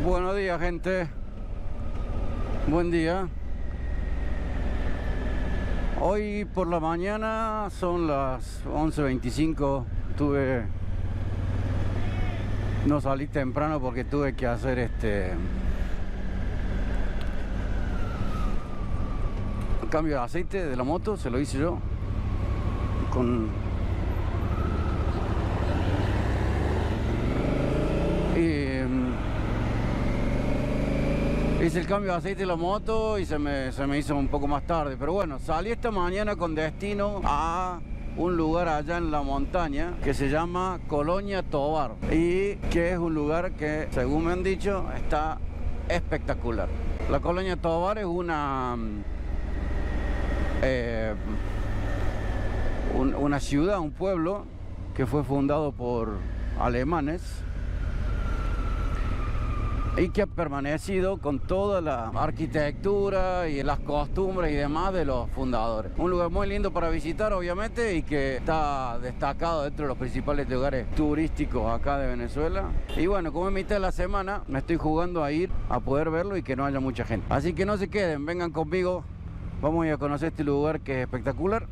Buenos días, gente. Buen día. Hoy por la mañana son las 11:25. No salí temprano porque tuve que hacer cambio de aceite de la moto. Se lo hice yo hice el cambio de aceite de la moto y se me hizo un poco más tarde. Pero bueno, salí esta mañana con destino a un lugar allá en la montaña que se llama Colonia Tovar, y que es un lugar que, según me han dicho, está espectacular. La Colonia Tovar es una ciudad, un pueblo que fue fundado por alemanes y que ha permanecido con toda la arquitectura y las costumbres y demás de los fundadores. Un lugar muy lindo para visitar, obviamente, y que está destacado dentro de los principales lugares turísticos acá de Venezuela. Y bueno, como es mitad de la semana, me estoy jugando a ir a poder verlo y que no haya mucha gente. Así que no se queden, vengan conmigo. Vamos a ir a conocer este lugar que es espectacular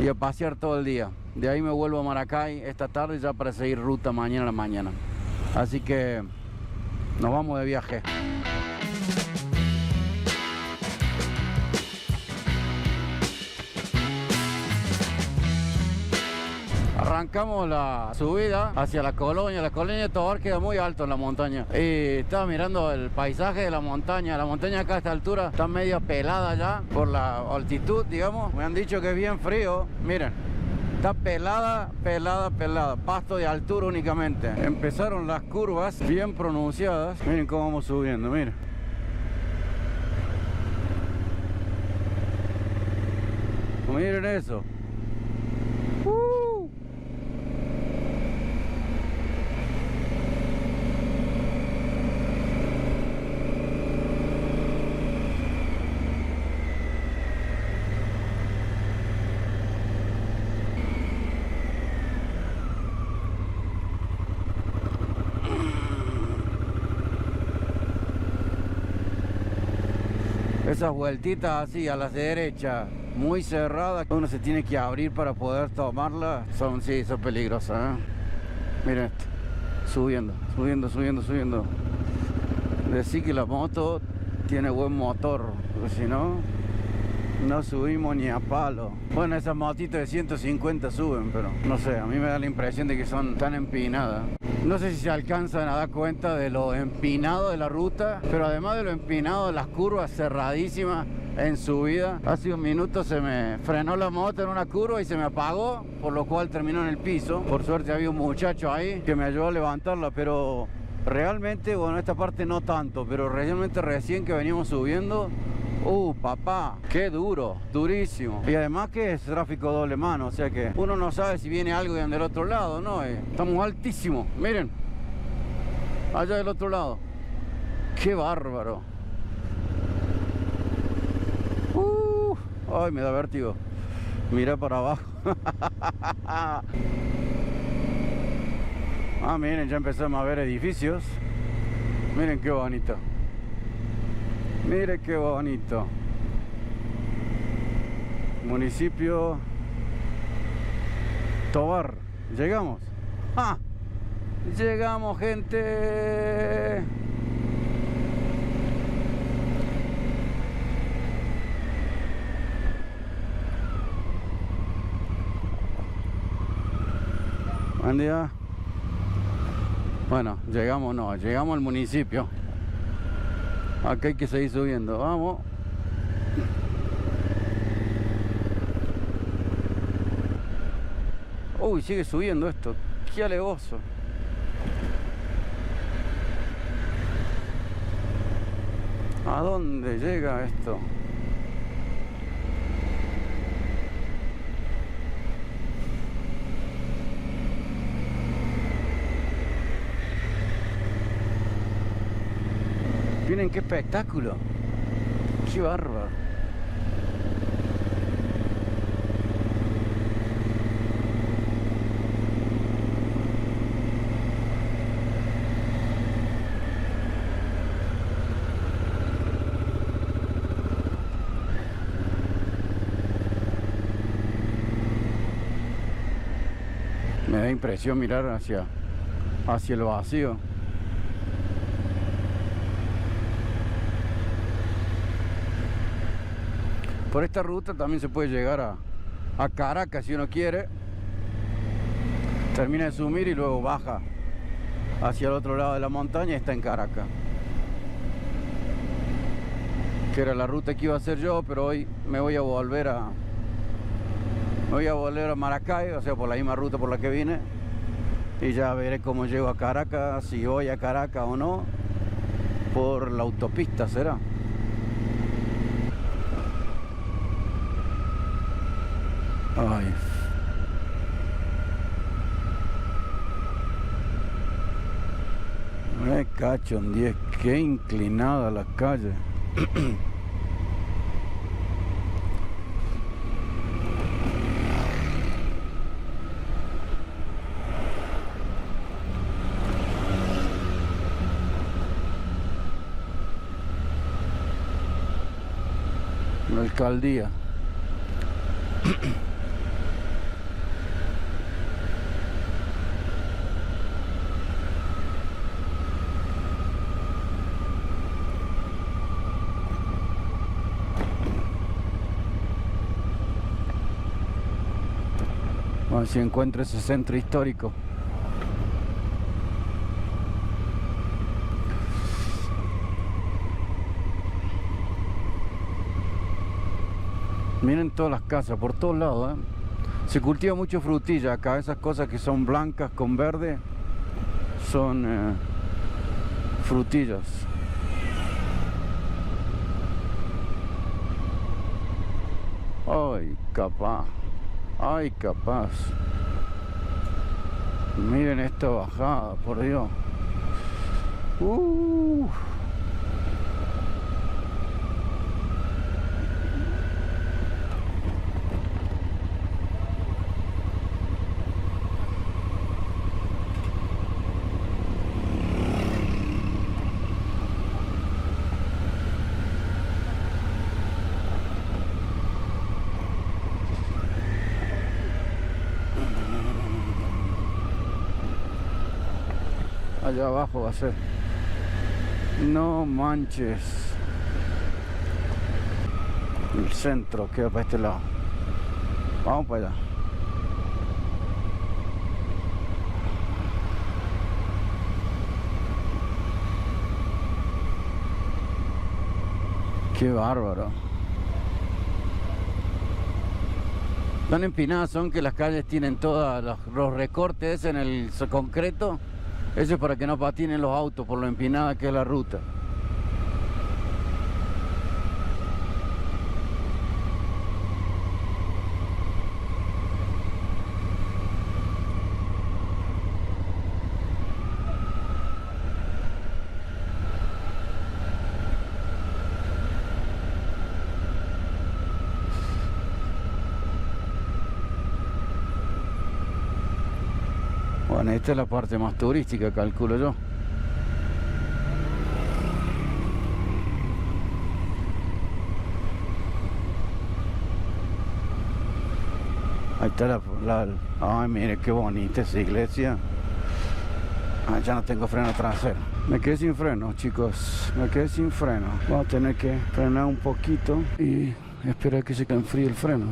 y a pasear todo el día. De ahí me vuelvo a Maracay esta tarde ya para seguir ruta mañana a la mañana. Así que nos vamos de viaje. Arrancamos la subida hacia la colonia. La colonia de Tovar queda muy alto en la montaña. Y estaba mirando el paisaje de la montaña. La montaña acá a esta altura está media pelada ya por la altitud, digamos. Me han dicho que es bien frío. Miren, está pelada, pasto de altura únicamente. Empezaron las curvas bien pronunciadas. Miren cómo vamos subiendo, miren. Miren eso. Esas vueltitas así a la derecha, muy cerradas, uno se tiene que abrir para poder tomarla, son peligrosas, ¿eh? Miren esto, subiendo. Decir que la moto tiene buen motor, porque si no, no subimos ni a palo. Bueno, esas motitos de 150 suben, pero no sé, a mí me da la impresión de que son tan empinadas. No sé si se alcanzan a dar cuenta de lo empinado de la ruta, pero además de lo empinado de las curvas cerradísimas en subida. Hace un minuto se me frenó la moto en una curva y se me apagó, por lo cual terminó en el piso. Por suerte había un muchacho ahí que me ayudó a levantarla, pero realmente, bueno, esta parte no tanto, pero realmente recién que veníamos subiendo, papá, qué duro, durísimo. Y además que es tráfico doble mano, o sea que uno no sabe si viene algo del otro lado, ¿no? Estamos altísimos, miren, allá del otro lado. Qué bárbaro. Ay, me da vértigo. Mira para abajo. Miren, ya empezamos a ver edificios. Miren qué bonito. Mire qué bonito. Municipio Tovar. Llegamos. Llegamos, gente. Buen día. Bueno, llegamos al municipio. Acá hay que seguir subiendo, vamos. Uy, sigue subiendo esto. Qué alevoso. ¿A dónde llega esto? Miren qué espectáculo. Qué bárbaro. da impresión mirar hacia el vacío. Por esta ruta también se puede llegar a Caracas si uno quiere. Termina de subir y luego baja hacia el otro lado de la montaña y está en Caracas. Que era la ruta que iba a hacer yo, pero hoy me voy a volver a Maracay, o sea, por la misma ruta por la que vine. Y ya veré cómo llego a Caracas, si voy a Caracas o no, por la autopista será. Ay. Me cacho en 10, qué inclinada la calle. La alcaldía. A ver si encuentro ese centro histórico. Miren todas las casas, por todos lados, ¿eh? Se cultiva mucho frutilla acá. Esas cosas que son blancas con verde son frutillas. Ay, capaz. Ay, capaz. Miren esta bajada, por Dios. Allá abajo va a ser. No manches. El centro queda para este lado. Vamos para allá. Qué bárbaro. Tan empinadas son que las calles tienen todos los recortes en el concreto. Eso es para que no patinen los autos por lo empinada que es la ruta. Bueno, esta es la parte más turística, calculo yo. Ahí está ay, mire qué bonita esa iglesia. Ah, ya no tengo freno trasero. Me quedé sin freno, chicos. Me quedé sin freno. Voy a tener que frenar un poquito y esperar que se enfríe el freno.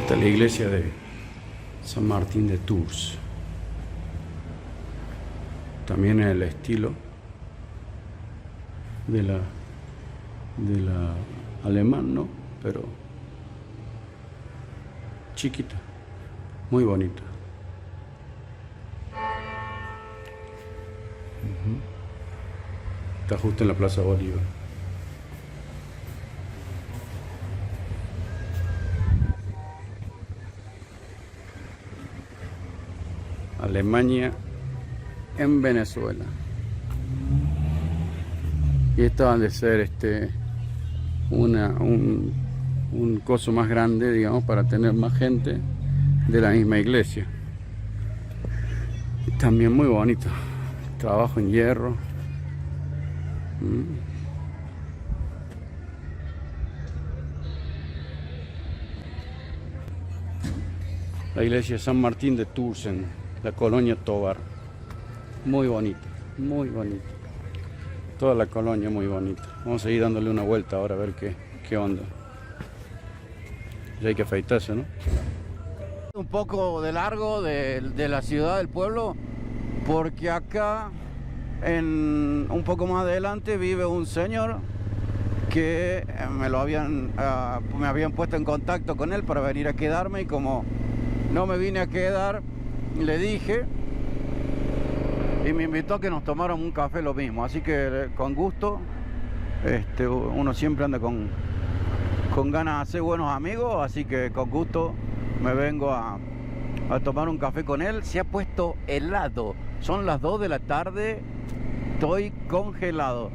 Esta es la iglesia de San Martín de Tours. También en el estilo de la alemán, ¿no? Pero chiquita, muy bonita. Está justo en la Plaza Bolívar. Alemania en Venezuela. Y esto ha de ser un coso más grande, digamos, para tener más gente de la misma iglesia. También muy bonito. Trabajo en hierro. La iglesia de San Martín de Tours en la colonia Tovar. Muy bonita, muy bonita. Toda la colonia muy bonita. Vamos a ir dándole una vuelta ahora a ver qué onda. Ya hay que afeitarse, ¿no? Un poco de largo de la ciudad, del pueblo, porque acá, un poco más adelante, vive un señor que me habían puesto en contacto con él para venir a quedarme, y como no me vine a quedar, le dije, y me invitó a que nos tomáramos un café lo mismo. Así que con gusto, uno siempre anda con ganas de hacer buenos amigos, así que con gusto me vengo a tomar un café con él. Se ha puesto helado, son las 2 de la tarde, estoy congelado.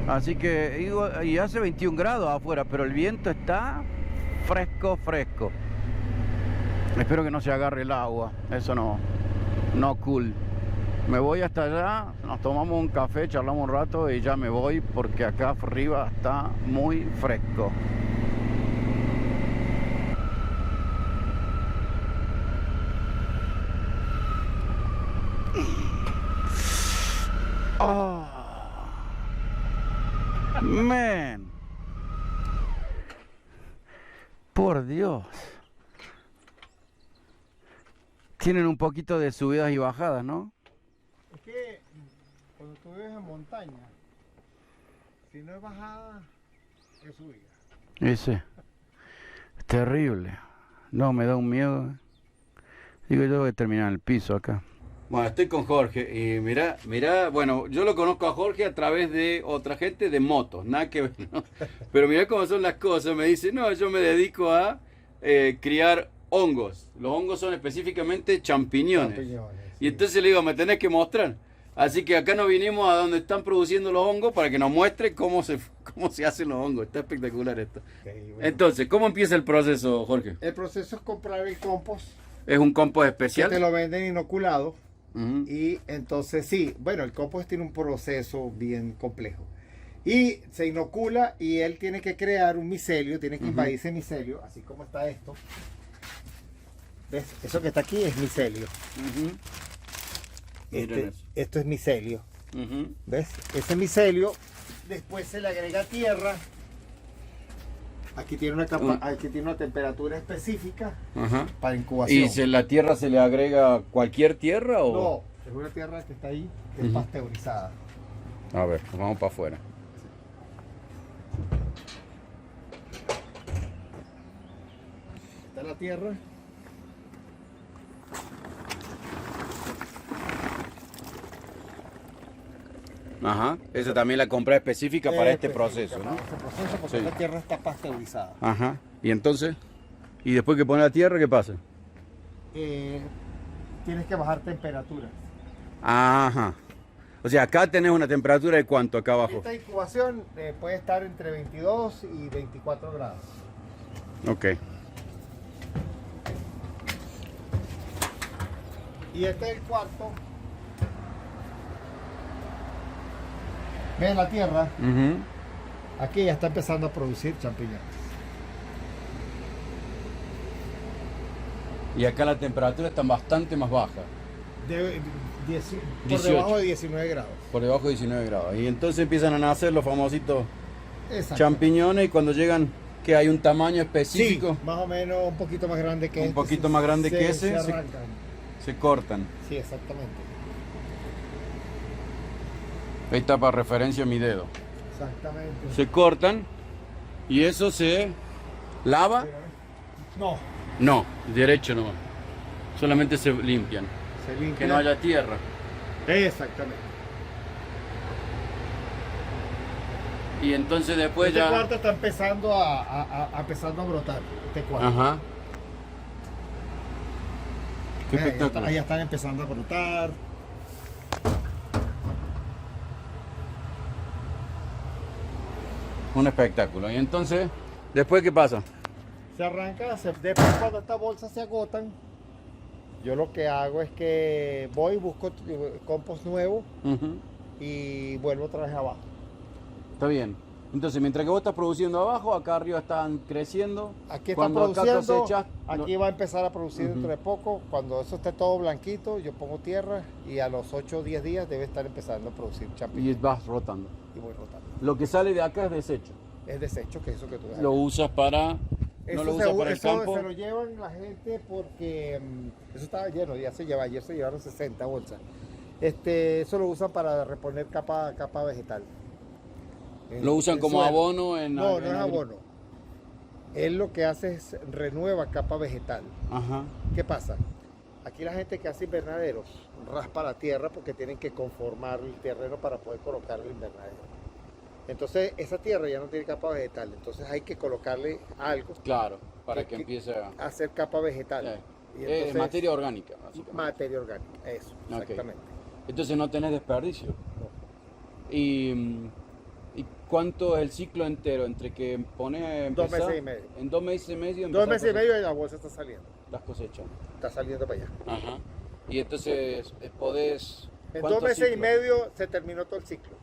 Así que, y hace 21 grados afuera, pero el viento está fresco, fresco. Espero que no se agarre el agua, eso no cool. Me voy hasta allá, nos tomamos un café, charlamos un rato y ya me voy, porque acá arriba está muy fresco. Oh, man. Por Dios. Tienen un poquito de subidas y bajadas, ¿no? Es que cuando tú vives en montaña, si no es bajada, es subida. Ese. Terrible. No, me da un miedo. Digo, yo voy a terminar en el piso acá. Bueno, estoy con Jorge y mirá, bueno, yo lo conozco a Jorge a través de otra gente de motos, nada que ver, ¿no? Pero mirá cómo son las cosas. Me dice, no, yo me dedico a criar hongos. Los hongos son específicamente champiñones. Y entonces le digo, me tenés que mostrar. Así que acá nos vinimos a donde están produciendo los hongos para que nos muestre cómo se hacen los hongos. Está espectacular esto. Okay, bueno. Entonces, ¿cómo empieza el proceso, Jorge? El proceso es comprar el compost. ¿Es un compost especial? Que te lo venden inoculado. Y entonces sí, bueno, el compost tiene un proceso bien complejo. Y se inocula y él tiene que crear un micelio, tiene que invadir ese micelio, así como está esto. ¿Ves? Eso que está aquí es micelio. Esto es micelio. ¿Ves? Ese micelio, después se le agrega tierra. Aquí tiene una temperatura específica para incubación. ¿Y la tierra se le agrega cualquier tierra o...? No, es una tierra que está ahí, que es pasteurizada. A ver, vamos para afuera. Está la tierra. Ajá, esa también la compré específica para este proceso, ¿no? Para este proceso, porque la tierra está pasteurizada. Ajá, y entonces, ¿y después que pone la tierra, qué pasa? Tienes que bajar temperaturas. Ajá, o sea, acá tenés una temperatura de ¿cuánto acá abajo? Esta incubación puede estar entre 22 y 24 grados. Ok. Y este es el cuarto. ¿Ves la tierra? Aquí ya está empezando a producir champiñones. Y acá la temperatura está bastante más baja. Por debajo de 19 grados. Por debajo de 19 grados. Y entonces empiezan a nacer los famositos champiñones, y cuando llegan que hay un tamaño Sí, específico. más o menos un poquito más grande que Un este. poquito más grande que ese, Se se- arrancan. Se cortan. Sí, exactamente. Ahí está para referencia mi dedo. Exactamente. Se cortan y eso se lava. No, No, derecho nomás. Solamente se limpian. se limpia. Que no haya tierra. Exactamente. Y entonces después Este ya. cuarto está empezando empezando a brotar. Este cuarto. Ajá. Qué espectáculo. Ahí ya están empezando a brotar. Un espectáculo. Y entonces, ¿después qué pasa? Se arranca, después cuando estas bolsas se agotan, yo lo que hago es que voy, busco compost nuevo Ujú. y vuelvo otra vez abajo. Está bien. Entonces, mientras que vos estás produciendo abajo, acá arriba están creciendo. Aquí está Cuando acá produciendo, cosechas, aquí va a empezar a producir Ujú. dentro de poco. Cuando eso esté todo blanquito, yo pongo tierra y a los 8 o 10 días debe estar empezando a producir y champiñones vas rotando. y voy rotando. Lo que sale de acá es desecho. Es desecho, que es eso que tú dejas. Lo usas para. Eso No lo se, usas para el eso campo. se lo llevan la gente porque eso estaba lleno, ayer se llevaron 60 bolsas. Eso lo usan para reponer capa vegetal. Lo usan En como suelo. abono en. No, en no es agri- abono. Él lo que hace es renueva capa vegetal. Ajá. ¿Qué pasa? Aquí la gente que hace invernaderos raspa la tierra porque tienen que conformar el terreno para poder colocar el invernadero. Entonces esa tierra ya no tiene capa vegetal, entonces hay que colocarle algo Claro, para que que- empiece a. hacer capa vegetal. Y entonces- Materia orgánica, básicamente. Materia orgánica, eso, Ok. exactamente. Entonces no tenés desperdicio. No. ¿Y cuánto es el ciclo entero entre que pones 2 meses y medio. En 2 meses y medio 2 empezás meses y a medio y la bolsa está saliendo. las cosechas. Está saliendo para allá. Ajá. Y entonces podés. En ¿cuántos 2 meses y ciclos? medio se terminó todo el ciclo.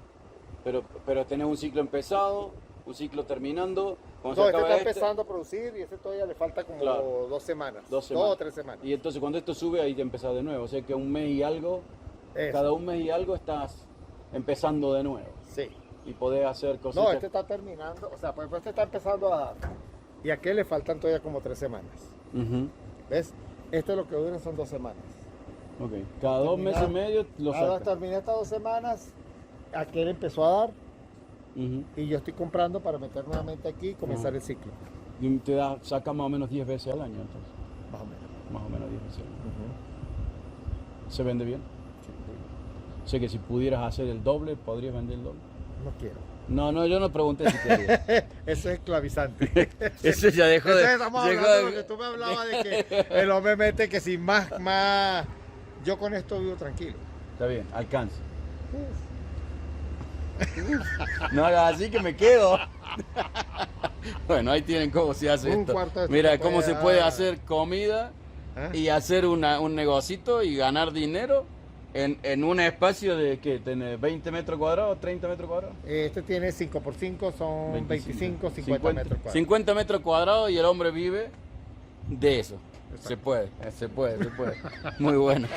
Pero tenés un ciclo empezado, un ciclo terminando. Cuando No, se acaba está empezando a producir y todavía le falta como Claro. 2 semanas. 2 2 o 3 semanas. Y entonces cuando esto sube ahí te empezás de nuevo. O sea que un mes y algo, Eso. cada un mes y algo estás empezando de nuevo. Sí. Y podés hacer cosechas. No, este está terminando, o sea, pues este está empezando a dar. Y a aquel le faltan todavía como 3 semanas. Ujú. ¿Ves? Esto lo que dura son 2 semanas. Ok. Cada 2 meses y medio lo Ahora sacas. terminé estas 2 semanas, aquel empezó a dar Ujú. y yo estoy comprando para meter nuevamente aquí y comenzar el ciclo. Y saca más o menos 10 veces al año, entonces. Más o menos. Más o menos 10 veces al año. ¿Se vende bien? O sea que si pudieras hacer el doble, ¿podrías vender el doble? No quiero. No, yo no pregunté si querías. Eso es esclavizante. Eso ya dejó Entonces estamos hablando de lo que tú me hablabas de que el hombre mete que si más. Yo con esto vivo tranquilo. Está bien, alcanza. No hagas así que me quedo. Bueno, ahí tienen cómo se hace Un esto. cuarto de esto Mira se cómo puede se puede dar. hacer comida ¿Ah? y hacer un negocito y ganar dinero en un espacio de que tiene 20 metros cuadrados, 30 metros cuadrados. Este tiene 5x5, son 25, 50 metros cuadrados. 50 metros cuadrados y el hombre vive de eso. Exacto. Se puede. Muy bueno.